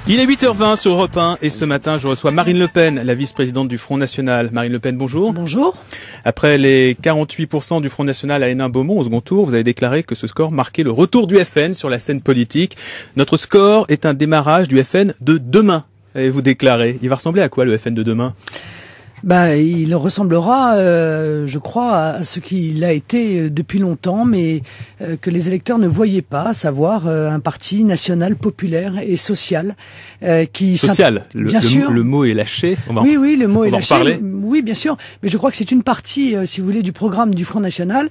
Il est 8h20 sur Europe 1 et ce matin, je reçois Marine Le Pen, la vice-présidente du Front National. Marine Le Pen, bonjour. Bonjour. Après les 48% du Front National à Hénin-Beaumont au second tour, vous avez déclaré que ce score marquait le retour du FN sur la scène politique. Notre score est un démarrage du FN de demain, avez-vous déclaré. Il va ressembler à quoi le FN de demain ? Il ressemblera, je crois, à ce qu'il a été depuis longtemps, mais que les électeurs ne voyaient pas, à savoir un parti national, populaire et social. Social, bien sûr. Le mot est lâché. Oui, le mot est lâché. Reparler. Oui, bien sûr. Mais je crois que c'est une partie, si vous voulez, du programme du Front National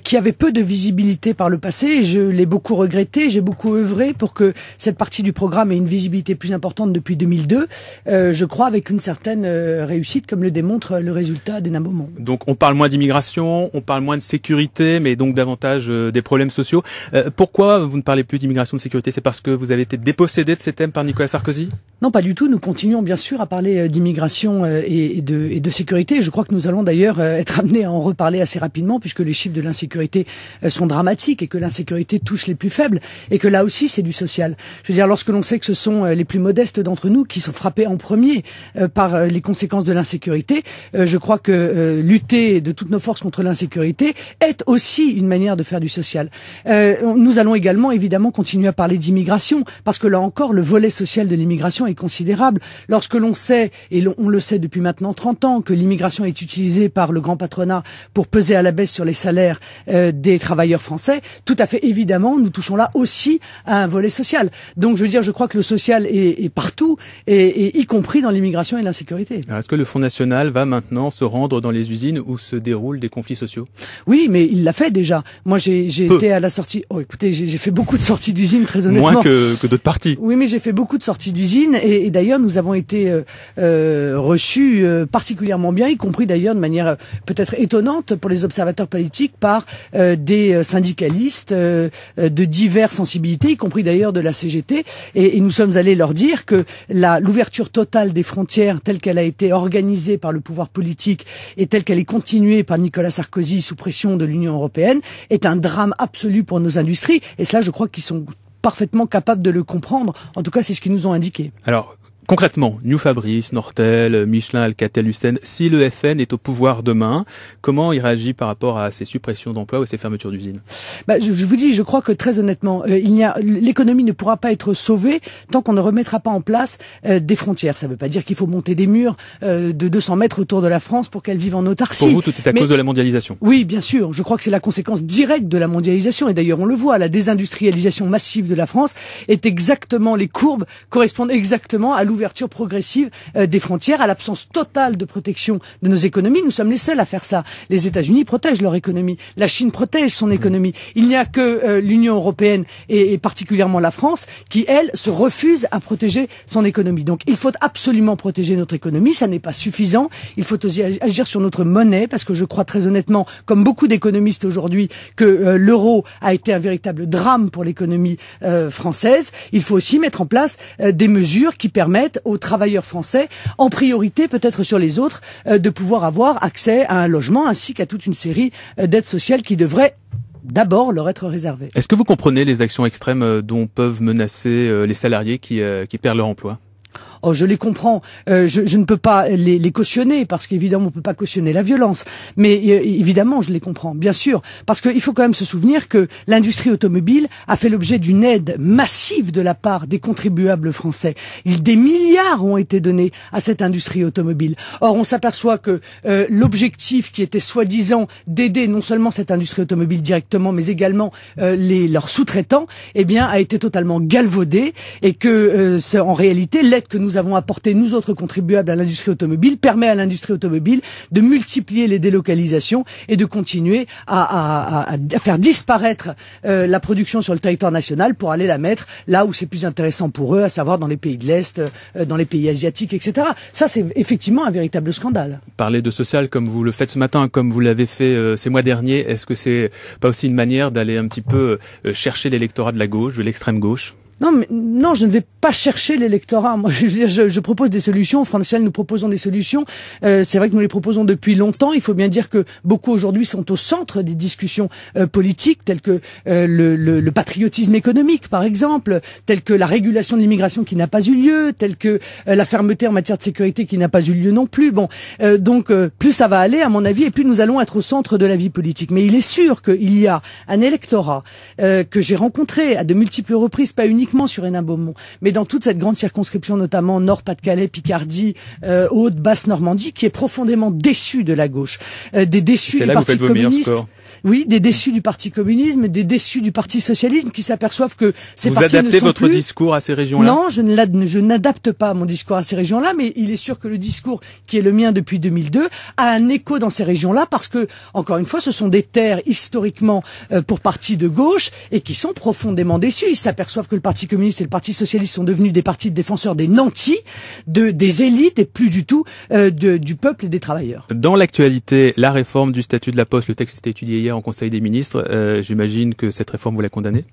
qui avait peu de visibilité par le passé. Et je l'ai beaucoup regretté. J'ai beaucoup œuvré pour que cette partie du programme ait une visibilité plus importante depuis 2002. Je crois avec une certaine réussite, comme le démontre le résultat d'Hénin-Beaumont. Donc on parle moins d'immigration, on parle moins de sécurité, mais donc davantage des problèmes sociaux. Pourquoi vous ne parlez plus d'immigration, de sécurité ? C'est parce que vous avez été dépossédé de ces thèmes par Nicolas Sarkozy ? Non, pas du tout. Nous continuons bien sûr à parler d'immigration et de sécurité. Je crois que nous allons d'ailleurs être amenés à en reparler assez rapidement, puisque les chiffres de l'insécurité sont dramatiques et que l'insécurité touche les plus faibles et que là aussi c'est du social. Je veux dire, lorsque l'on sait que ce sont les plus modestes d'entre nous qui sont frappés en premier par les conséquences de l'insécurité, je crois que lutter de toutes nos forces contre l'insécurité est aussi une manière de faire du social. Nous allons également évidemment continuer à parler d'immigration, parce que là encore le volet social de l'immigration est considérable. Lorsque l'on sait, et on le sait depuis maintenant 30 ans, que l'immigration est utilisée par le grand patronat pour peser à la baisse sur les salaires des travailleurs français, tout à fait évidemment nous touchons là aussi à un volet social. Donc je veux dire, je crois que le social est partout, et y compris dans l'immigration et l'insécurité. Alors, est-ce que le Front National va maintenant se rendre dans les usines où se déroulent des conflits sociaux? Oui, mais il l'a fait déjà. Moi, j'ai été à la sortie. Oh, écoutez, j'ai fait beaucoup de sorties d'usines, très honnêtement. Moins que d'autres partis. Oui, mais j'ai fait beaucoup de sorties d'usines, et d'ailleurs, nous avons été reçus particulièrement bien, y compris d'ailleurs de manière peut-être étonnante pour les observateurs politiques, par des syndicalistes de diverses sensibilités, y compris d'ailleurs de la CGT, et nous sommes allés leur dire que l'ouverture totale des frontières telle qu'elle a été organisée par le pouvoir politique et telle qu'elle est continuée par Nicolas Sarkozy sous pression de l'Union européenne est un drame absolu pour nos industries, et cela je crois qu'ils sont parfaitement capables de le comprendre. En tout cas, c'est ce qu'ils nous ont indiqué. Alors, concrètement, New Fabrice, Nortel, Michelin, Alcatel-Lucent, si le FN est au pouvoir demain, comment il réagit par rapport à ces suppressions d'emplois ou à ces fermetures d'usines ? Je vous dis, je crois que très honnêtement, l'économie ne pourra pas être sauvée tant qu'on ne remettra pas en place des frontières. Ça ne veut pas dire qu'il faut monter des murs de 200 mètres autour de la France pour qu'elle vive en autarcie. Pour vous, tout est à cause de la mondialisation. Oui, bien sûr. Je crois que c'est la conséquence directe de la mondialisation. Et d'ailleurs, on le voit, la désindustrialisation massive de la France est exactement, les courbes correspondent exactement à l'ouverture progressive des frontières, à l'absence totale de protection de nos économies. Nous sommes les seuls à faire ça. Les États-Unis protègent leur économie. La Chine protège son économie. Il n'y a que l'Union européenne et particulièrement la France qui, elle, se refuse à protéger son économie. Donc, il faut absolument protéger notre économie. Ça n'est pas suffisant. Il faut aussi agir sur notre monnaie, parce que je crois très honnêtement, comme beaucoup d'économistes aujourd'hui, que l'euro a été un véritable drame pour l'économie française. Il faut aussi mettre en place des mesures qui permettent aux travailleurs français, en priorité peut-être sur les autres, de pouvoir avoir accès à un logement ainsi qu'à toute une série d'aides sociales qui devraient d'abord leur être réservées. Est-ce que vous comprenez les actions extrêmes dont peuvent menacer les salariés qui perdent leur emploi ? Oh, je les comprends. Je ne peux pas les cautionner, parce qu'évidemment on peut pas cautionner la violence. Mais évidemment, je les comprends, bien sûr, parce qu'il faut quand même se souvenir que l'industrie automobile a fait l'objet d'une aide massive de la part des contribuables français. Des milliards ont été donnés à cette industrie automobile. Or, on s'aperçoit que l'objectif qui était soi-disant d'aider non seulement cette industrie automobile directement, mais également leurs sous-traitants, eh bien, a été totalement galvaudé, et que en réalité, l'aide que nous avons apporté, nous autres contribuables à l'industrie automobile, permet à l'industrie automobile de multiplier les délocalisations et de continuer à faire disparaître la production sur le territoire national pour aller la mettre là où c'est plus intéressant pour eux, à savoir dans les pays de l'Est, dans les pays asiatiques, etc. Ça, c'est effectivement un véritable scandale. Parler de social comme vous le faites ce matin, comme vous l'avez fait ces mois derniers, est-ce que c'est pas aussi une manière d'aller un petit peu chercher l'électorat de la gauche, de l'extrême gauche ? Non, je ne vais pas chercher l'électorat. Moi, je propose des solutions. Au Front National, nous proposons des solutions. C'est vrai que nous les proposons depuis longtemps. Il faut bien dire que beaucoup aujourd'hui sont au centre des discussions politiques, telles que le patriotisme économique, par exemple, telles que la régulation de l'immigration qui n'a pas eu lieu, telles que la fermeté en matière de sécurité qui n'a pas eu lieu non plus. Bon, donc plus ça va aller, à mon avis, et plus nous allons être au centre de la vie politique. Mais il est sûr qu'il y a un électorat que j'ai rencontré à de multiples reprises, pas uniquement sur Hénin-Beaumont, mais dans toute cette grande circonscription, notamment Nord-Pas-de-Calais, Picardie, Haute, Basse-Normandie, qui est profondément déçu de la gauche, des déçus du Parti communiste. Oui, des déçus du Parti communisme, des déçus du Parti socialisme, qui s'aperçoivent que ces partis ne sont plus... Vous adaptez votre discours à ces régions-là? Non, je n'adapte pas mon discours à ces régions-là, mais il est sûr que le discours qui est le mien depuis 2002 a un écho dans ces régions-là, parce que, encore une fois, ce sont des terres historiquement pour partis de gauche et qui sont profondément déçus. Ils s'aperçoivent que le Parti communiste et le Parti socialiste sont devenus des partis de défenseurs des nantis, des élites et plus du tout du peuple et des travailleurs. Dans l'actualité, la réforme du statut de la Poste, le texte était étudié hier en Conseil des ministres. J'imagine que cette réforme, vous la condamnez?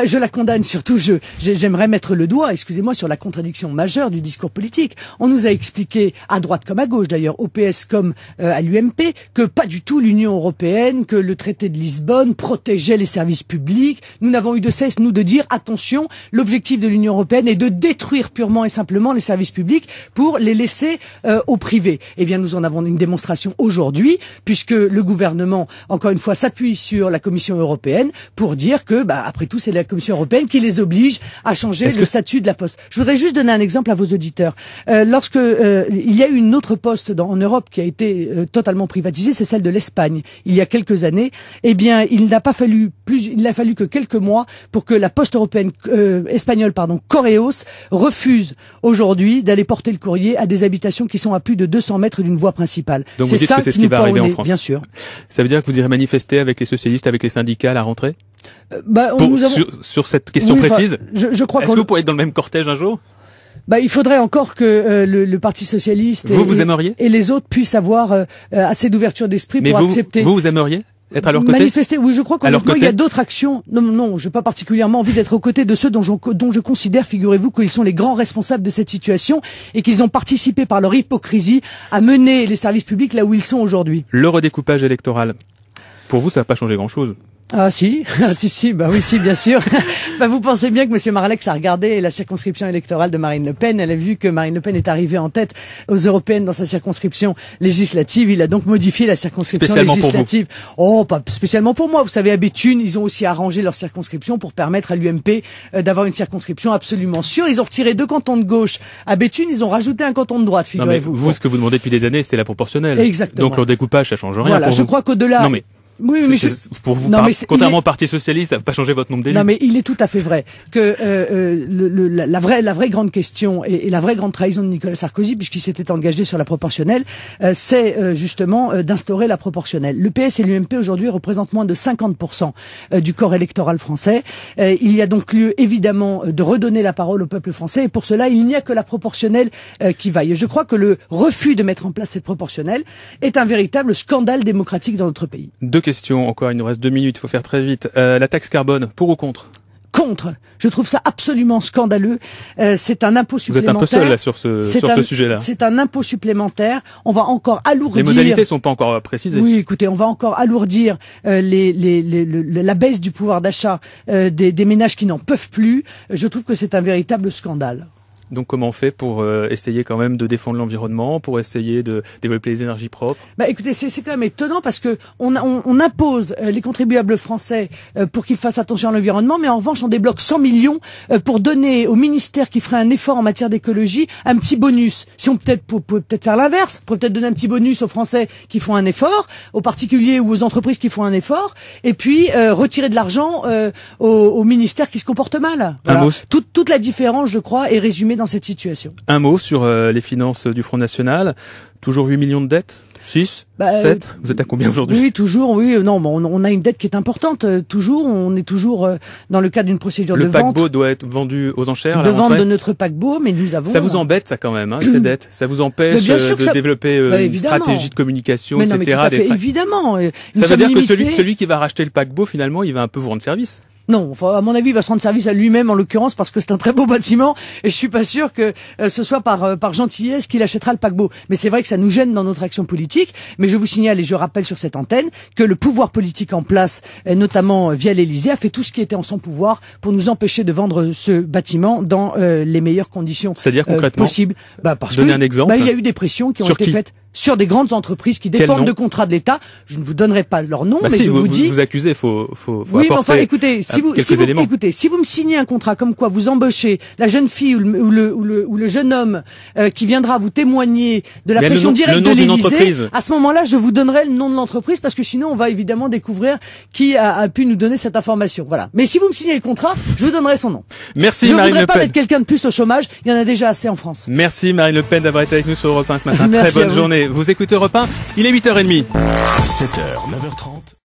Je la condamne surtout. J'aimerais mettre le doigt, excusez-moi, sur la contradiction majeure du discours politique. On nous a expliqué, à droite comme à gauche d'ailleurs, au PS comme à l'UMP, que pas du tout l'Union européenne, que le traité de Lisbonne protégeait les services publics. Nous n'avons eu de cesse, nous, de dire attention, l'objectif de l'Union européenne est de détruire purement et simplement les services publics pour les laisser au privé. Eh bien, nous en avons une démonstration aujourd'hui, puisque le gouvernement, encore une fois, s'appuie sur la Commission européenne pour dire que, après tout, c'est la Commission européenne qui les oblige à changer le statut de la Poste. Je voudrais juste donner un exemple à vos auditeurs. Lorsque il y a eu une autre poste en Europe qui a été totalement privatisée, c'est celle de l'Espagne. Il y a quelques années, eh bien, il n'a fallu que quelques mois pour que la Poste européenne espagnole, Correos, refuse aujourd'hui d'aller porter le courrier à des habitations qui sont à plus de 200 mètres d'une voie principale. Donc vous dites que c'est ce qui va arriver en France. Bien sûr. Ça veut dire que vous irez manifester avec les socialistes, avec les syndicats à la rentrée? Sur cette question précise? Je crois Est-ce que vous pourriez être dans le même cortège un jour? Il faudrait encore que le Parti socialiste et les autres puissent avoir assez d'ouverture d'esprit pour accepter. Vous aimeriez être à leur côté? Manifester, oui, je crois qu'honnêtement, il y a d'autres actions. Non, je n'ai pas particulièrement envie d'être aux côtés de ceux dont je considère, figurez-vous, qu'ils sont les grands responsables de cette situation et qu'ils ont participé par leur hypocrisie à mener les services publics là où ils sont aujourd'hui. Le redécoupage électoral, pour vous, ça va pas changer grand-chose? Ah si, oui, bien sûr. Vous pensez bien que M. Marlex a regardé la circonscription électorale de Marine Le Pen. Elle a vu que Marine Le Pen est arrivée en tête aux européennes dans sa circonscription législative. Il a donc modifié la circonscription législative. Oh, pas spécialement pour moi. Vous savez, à Béthune, ils ont aussi arrangé leur circonscription pour permettre à l'UMP d'avoir une circonscription absolument sûre. Ils ont retiré 2 cantons de gauche. À Béthune, ils ont rajouté un canton de droite, figurez-vous. Vous, ce que vous demandez depuis des années, c'est la proportionnelle. Exactement. Donc le découpage, ça change rien. Voilà, je crois qu'au-delà... Oui, mais pour vous, contrairement au Parti socialiste, ça ne va pas changer votre nombre d'élus. Non, mais il est tout à fait vrai que la vraie grande question et la vraie grande trahison de Nicolas Sarkozy, puisqu'il s'était engagé sur la proportionnelle, c'est justement d'instaurer la proportionnelle. Le PS et l'UMP aujourd'hui représentent moins de 50% du corps électoral français. Il y a donc lieu évidemment de redonner la parole au peuple français, et pour cela, il n'y a que la proportionnelle qui vaille. Et je crois que le refus de mettre en place cette proportionnelle est un véritable scandale démocratique dans notre pays. 2 questions encore, il nous reste 2 minutes, il faut faire très vite. La taxe carbone, pour ou contre? Contre. Je trouve ça absolument scandaleux. C'est un impôt supplémentaire. Vous êtes un peu seul là sur ce sujet-là. C'est un impôt supplémentaire. On va encore alourdir. Les modalités sont pas encore précisées. Oui, écoutez, on va encore alourdir la baisse du pouvoir d'achat des ménages qui n'en peuvent plus. Je trouve que c'est un véritable scandale. Donc comment on fait pour essayer quand même de défendre l'environnement, pour essayer de développer les énergies propres? Écoutez, c'est quand même étonnant parce que on impose les contribuables français pour qu'ils fassent attention à l'environnement, mais en revanche on débloque 100 millions pour donner au ministère qui ferait un effort en matière d'écologie un petit bonus. Si on peut peut-être faire l'inverse, on pourrait peut-être donner un petit bonus aux Français qui font un effort, aux particuliers ou aux entreprises qui font un effort, et puis retirer de l'argent au ministère qui se comporte mal. Voilà. Toute la différence, je crois, est résumée dans cette situation. Un mot sur les finances du Front National. Toujours 8 millions de dettes? 6? 7? Vous êtes à combien aujourd'hui? Oui, toujours, oui. Non, on a une dette qui est importante. Toujours, on est toujours dans le cadre d'une procédure de vente. Le paquebot doit être vendu aux enchères à la rentrée. De vente de notre paquebot, mais nous avons... Ça vous embête, ça, quand même, ces dettes? Ça vous empêche de développer une stratégie de communication, etc. Évidemment. Ça veut dire que celui qui va racheter le paquebot, finalement, il va un peu vous rendre service? Non, enfin, à mon avis, il va se rendre service à lui-même en l'occurrence parce que c'est un très beau bâtiment et je suis pas sûr que ce soit par gentillesse qu'il achètera le paquebot. Mais c'est vrai que ça nous gêne dans notre action politique. Mais je vous signale et je rappelle sur cette antenne que le pouvoir politique en place, notamment via l'Élysée, a fait tout ce qui était en son pouvoir pour nous empêcher de vendre ce bâtiment dans les meilleures conditions possibles. Parce donner un exemple. Il y a eu des pressions qui ont été faites sur des grandes entreprises qui dépendent de contrats de l'État. Je ne vous donnerai pas leur nom, mais si, je vous dis. Vous accusez, faut oui, mais enfin, écoutez, si vous me signez un contrat comme quoi vous embauchez la jeune fille ou le jeune homme qui viendra vous témoigner de la pression directe de l'Élysée, à ce moment-là, je vous donnerai le nom de l'entreprise parce que sinon, on va évidemment découvrir qui a pu nous donner cette information. Voilà. Mais si vous me signez le contrat, je vous donnerai son nom. Merci, Marine Le Pen. Je ne voudrais pas mettre quelqu'un de plus au chômage. Il y en a déjà assez en France. Merci Marine Le Pen d'avoir été avec nous sur Europe 1 ce matin. Très bonne journée. Vous écoutez Europe 1, il est 8h30. 7h, 9h30.